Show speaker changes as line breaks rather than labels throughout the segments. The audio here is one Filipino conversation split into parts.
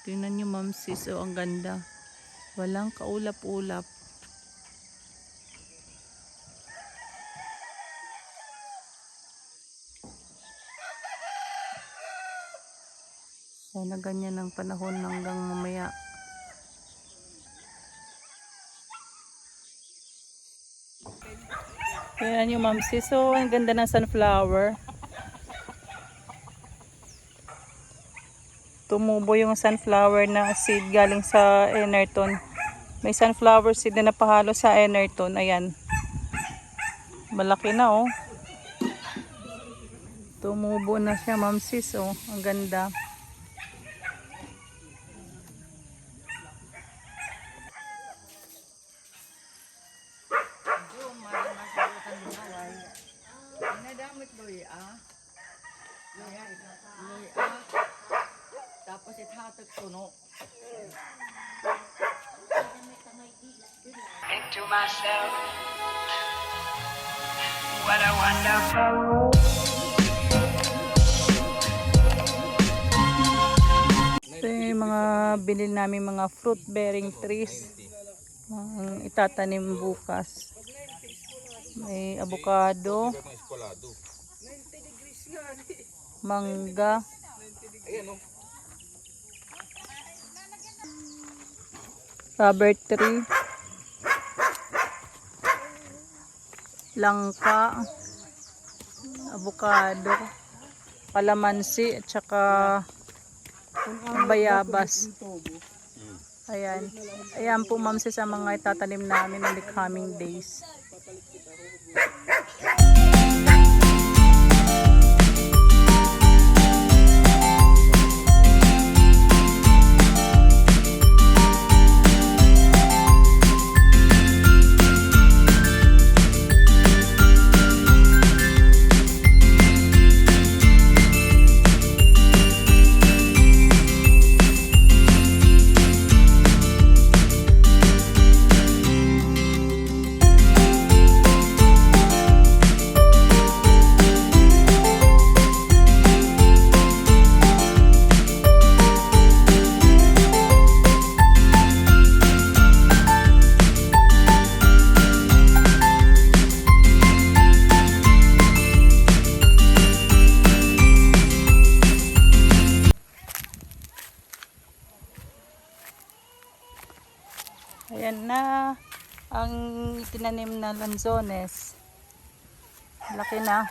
Tingnan nyo ma'am sis, oh, ang ganda. Walang kaulap-ulap. Sana ganyan ang panahon hanggang mamaya. Tingnan nyo ma'am sis, oh, ang ganda ng sunflower. Tumubo yung sunflower na seed galing sa Enerton. May sunflower seed na napahalo sa Enerton. Ayan. Malaki na oh. Tumubo na siya ma'am sis oh. Ang ganda.
Tapos itahatag puno. Into myself. What a wonderful world.
Ito yung mga binili namin mga fruit bearing trees. Ang itatanim bukas. May avocado, mangga, rubber tree, langka, avocado, kalamansi at saka bayabas. Ayan. Ayan po ma'am sa mga itatanim namin in the coming days. Ayan na ang tinanim na lanzones. Laki na.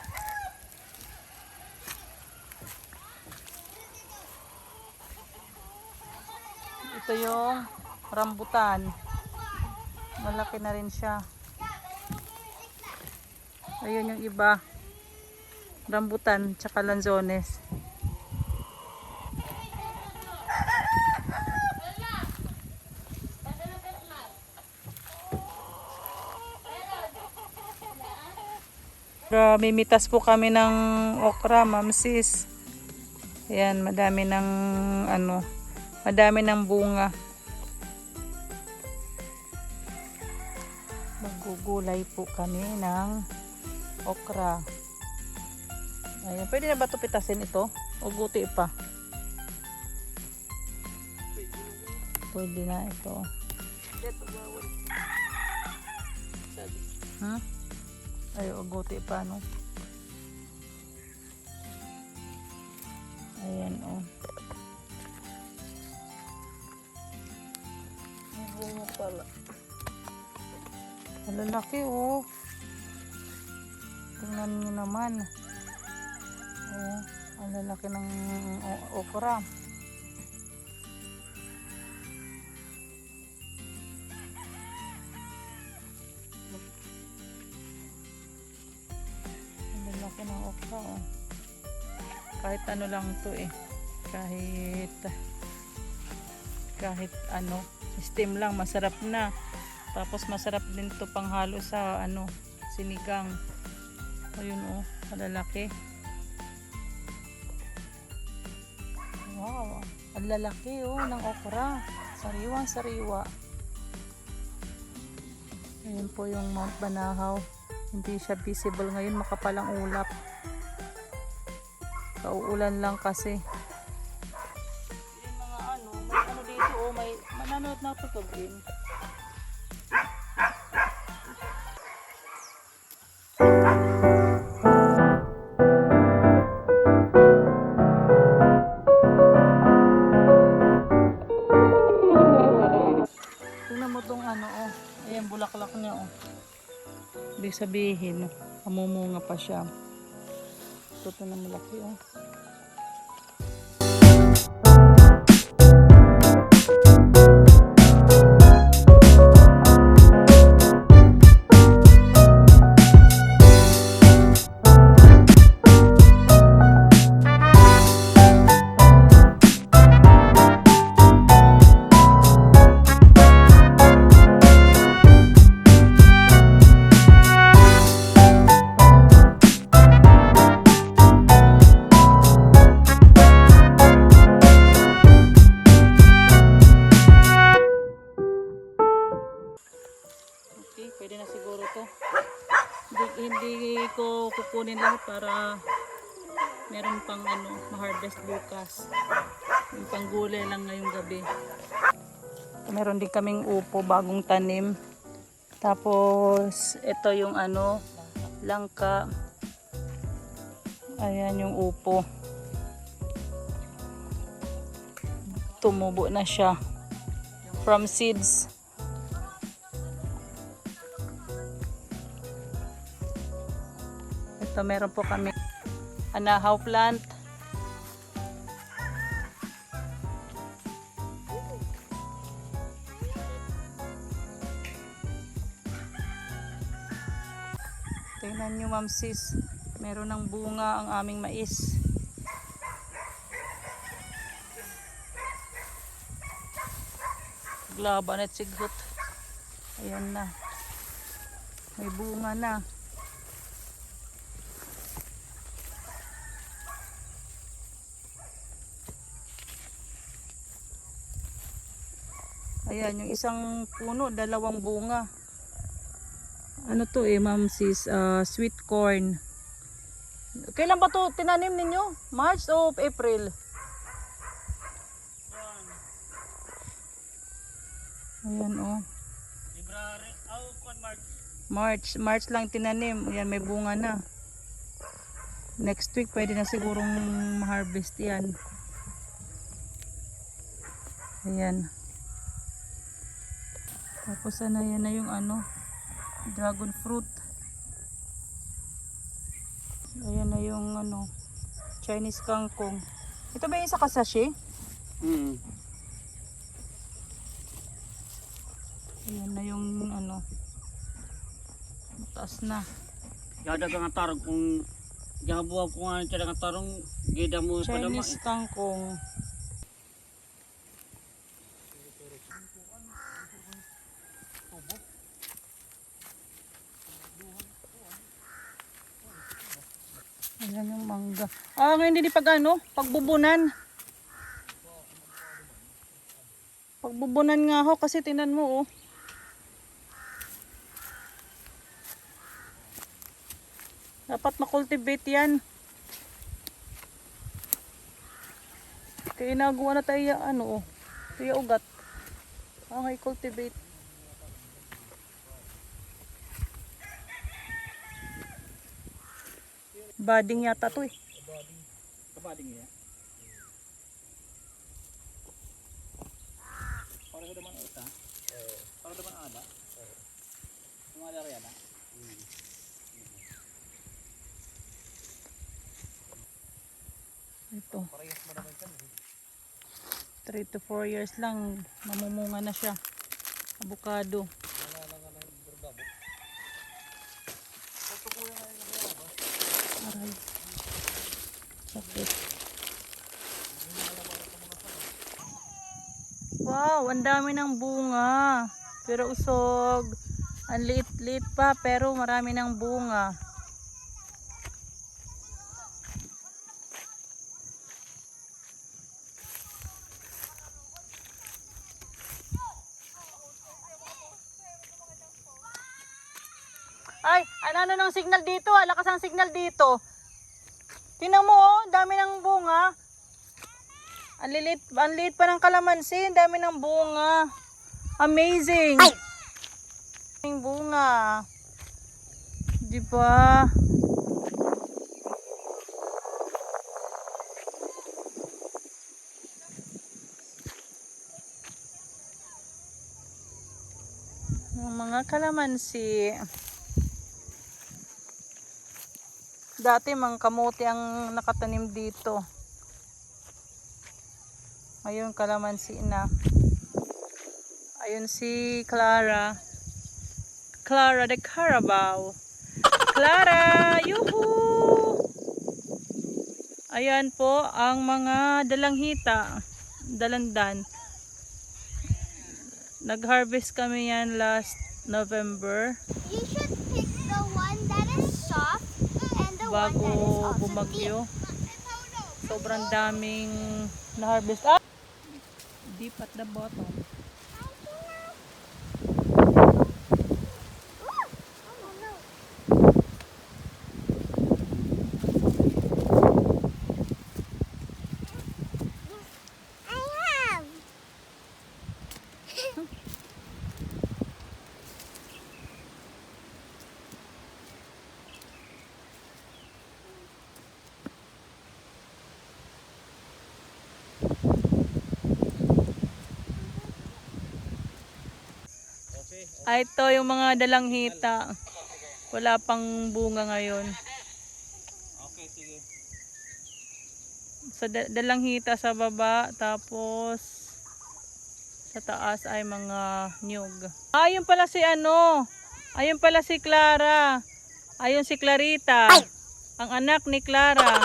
Ito yung rambutan. Malaki na rin siya. Ayun yung iba. Rambutan tsaka lanzones. Mimitas po kami ng okra, ma'am sis. Ayan, madami ng madami ng bunga. Magugulay po kami ng okra. Ayan, pwede na ba ito pitasin ito? O guti pa? Pwede na ito. Huh? Ay, uguti pa, no? Ayan, oh. Ang bunga pala. Ang lalaki, oh. Tingnan nyo naman. Oh, ang lalaki ng okra. Laki ng okra oh. Kahit ano lang to eh, kahit ano, steam lang masarap na. Tapos masarap din to panghalo sa sinigang. Ayun oh, malalaki. Wow, ang lalaki oh ng okra. Sariwang sariwa. Ayun po yung Mount Banahaw. Hindi siya visible ngayon, makapalang ulap. Kauulan lang kasi. Yung mga mananood na ito din. Tingnan mo tong ano, oh. Ayan, bulaklak niya, oh. Ibig sabihin, mamumunga pa siya. Ito na malaki, oh. Okay, pwede na siguro to. Hindi ko kukunin lahat para meron pang ano, ma-harvest bukas. Yung panggulay lang ngayong gabi. Meron din kaming upo, bagong tanim. Tapos, ito yung ano, langka. Ayan yung upo. Tumubo na siya. From seeds. Ito meron po kami anahaw plant. Tingnan nyo ma'am sis, meron ng bunga ang aming mais. Glaban at sigot. Ayan na. May bunga na. Ayan, yung isang puno, dalawang bunga. Ano to ma'am sis? Sweet corn. Kailan ba to tinanim ninyo? March o April? Ayan oh. March lang tinanim. Ayan, may bunga na. Next week pwede na sigurong ma-harvest yan. Ayan. Tapos yan na yung ano, dragon fruit. Ayan na yung ano, Chinese kangkong. Ito ba yung sa kasashi? Ayan na yung ano, mataas na.
Yada ka nga tarong kung gabuha ko nga siya nga tarong gida mo pa naman.
Chinese kangkong. Ayan yung mangga. Ngayon din pag ano, pagbubunan. Pagbubunan nga ho kasi tinan mo oh. Dapat makultivate yan. Kaya nagawa na tayo ano oh. Tayo ugat. Ngay cultivate. Bading yata to eh.
Kabading niya. Para sa naman ita. Para naman ada. Kumala rin na.
Ito. 3 to 4 years lang mamumunga na siya. Avocado. Aray. Sakit. Wow, ang dami ng bunga. Pero usog. Ang liit-liit pa pero marami ng bunga. Ay, ano ng signal dito? Lakas ang signal dito. Tingnan mo oh, dami ng bunga. Ang liit pa ng kalamansi. Ang dami ng bunga. Amazing. Ang bunga. Di ba? Ang mga kalamansi. Dati mang kamote ang nakatanim dito. Ngayon kalamansi na. Ayun si Clara. Clara de Carabao. Clara! Yuhu! Ayan po ang mga dalanghita. Dalandan. Nag-harvest kami yan last November.
You should pick the one that is soft and the one that is
Bago
also
bumagyo.
deep.
Sobrang daming na-harvest. Ah! Deep at the bottom.
Oh no. I have.
Ito yung mga dalanghita. Wala pang bunga ngayon.
Okay, sige.
Sa dalanghita sa baba, tapos sa taas ay mga nyug. Ayun pala si ano? Ayun pala si Clara. Ayun si Clarita. Ang anak ni Clara.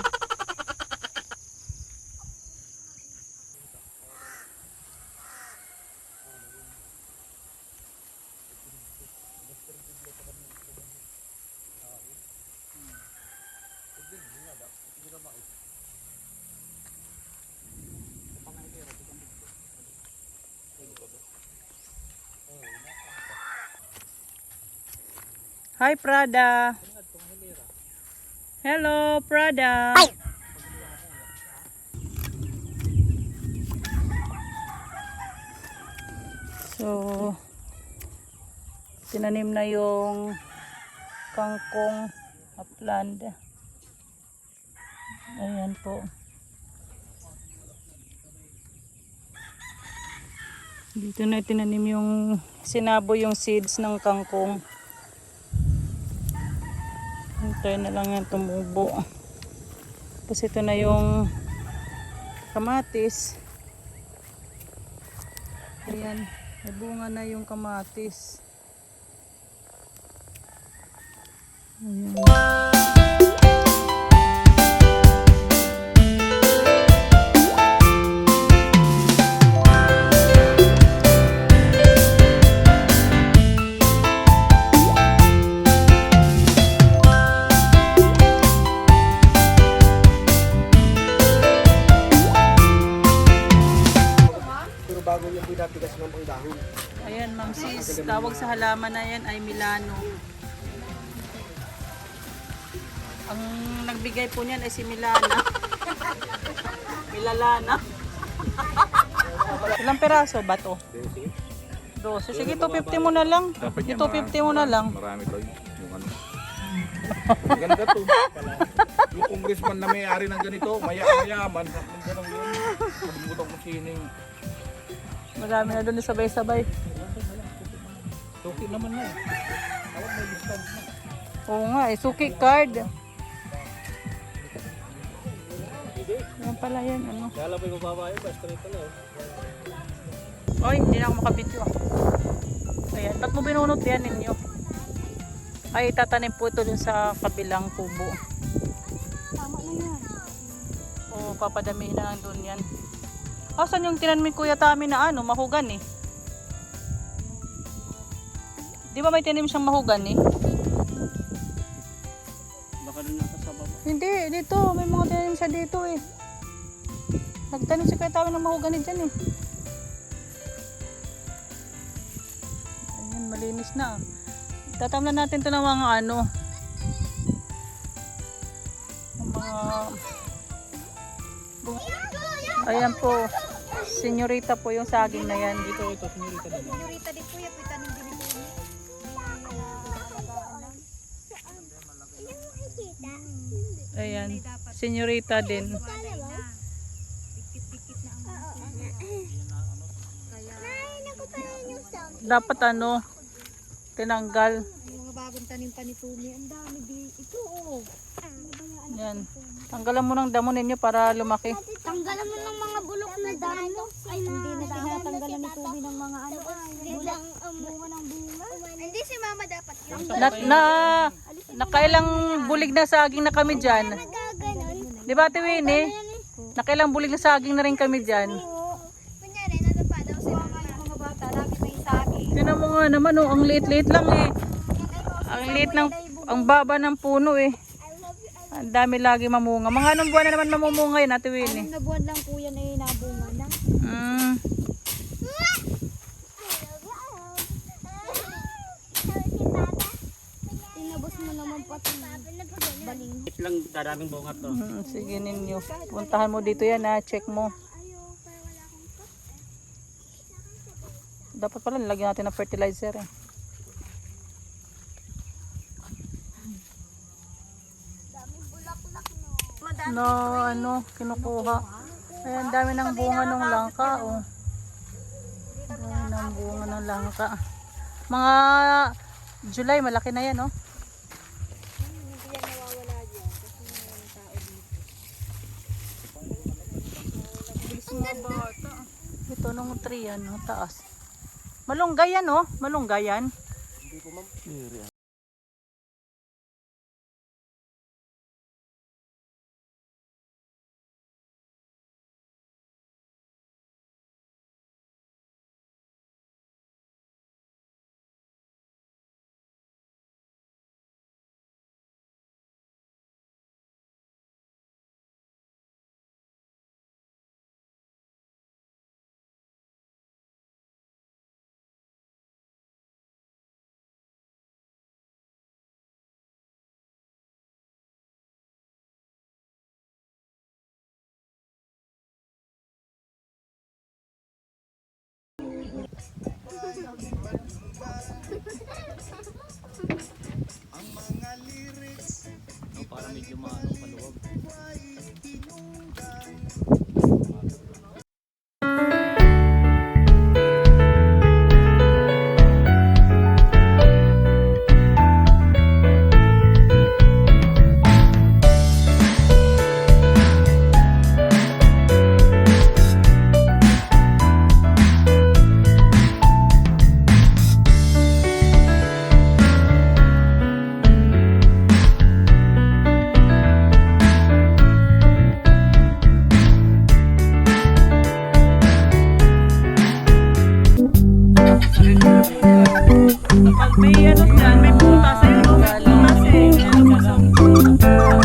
Hi Prada. Hello Prada. So tinanim na yung kangkong upland. Ayan po. Dito na tinanim yung sinabo yung seeds ng kangkong. Hintay na lang yan tumubo. Tapos ito na yung kamatis. Ayan, may bunga na yung kamatis. Ayan.
Bago yung pinatigas ng ang dahon.
Ayan, Ma'am Sis, tawag sa halaman na yan ay Milano. Ang nagbigay po niyan ay si Milana. Milalana. Ilang peraso ba to? 12. Sige, 250 mo na lang. Sige, 250 mo na lang.
Marami to yung ano. Maganda to. Yung congressman na may-ari ng ganito, mayaman. Ganun yun. Kalimutan ko sining.
Marami na doon sabay-sabay.
Suki naman na. Tawag may discount na.
Oo nga, suki card. Yan pala yan, ano.
Kaya lang po yung babae, basta rin pala.
Oy, hindi na ako makabidyo. Ayan, ba't mo binunot yan ninyo? Ay, tatanim po ito dun sa kabilang kubo.
Tama na yan.
O, papadamihin na lang dun yan. Asan yung tinanim Kuya Tami na ano, mahugan eh? Di ba may tinanim siyang mahugan eh?
Baka doon nasa sa baba.
Hindi, dito. May mga tinanim siya dito eh. Nagtanim si Kuya Tami ng mahugan eh dyan eh. Ayan, malinis na. Tatamnan natin to ng mga ano. Ng mga bunga. Ayan po. Senyorita po yung saging na yan.
Ito, sinurita din.
Senyorita di po yung pitanin din po.
Ayan. Senyorita din. Dapat ano, tinanggal.
Yung mga bagong tanim pa ni Tumi, ang dami di. Ito oh.
Yan. Tanggalan mo ng damo ninyo para lumaki.
Tanggalan mo ng mga bulok na damo. Ay, hindi na tinatanggalan ni Tumi ng mga ano. Bulang bunga ng bunga. Hindi si mama dapat yun.
Nakailang bulig na saging na kami dyan.
Nagaganon.
Di ba, Ate Winnie? Nakailang bulig na saging na rin kami dyan.
Kunyari, nadapa daw si mama. Mga bata, lagi may saging.
Tinan mo nga naman, oh, ang liit-liit lang eh. Ang liit ng, ang baba ng puno eh. Ang dami lagi mamunga. Mga anong buwan na naman mamumunga yun, Ate Winnie?
Anong na buwan lang po yan ay nabunga na.
Mm.
Tinabos mo naman pati baling.
Ito lang dadaming bunga to.
Sige ninyo. Puntahan mo dito yan ha. Check mo. Dapat pala nilagyan natin ng fertilizer eh. No, ano, kinukuha. Ayan, dami ng bunga ng langka oh. Dami ng bunga ng langka. Mga July, malaki na yan oh.
Hindi yan nawawala dyan kasi may tao dito.
Ito nung tree yan, no, taas. Malunggay yan oh, malunggay yan.
Para medyo maano paluwag.
Pag may ano dyan, may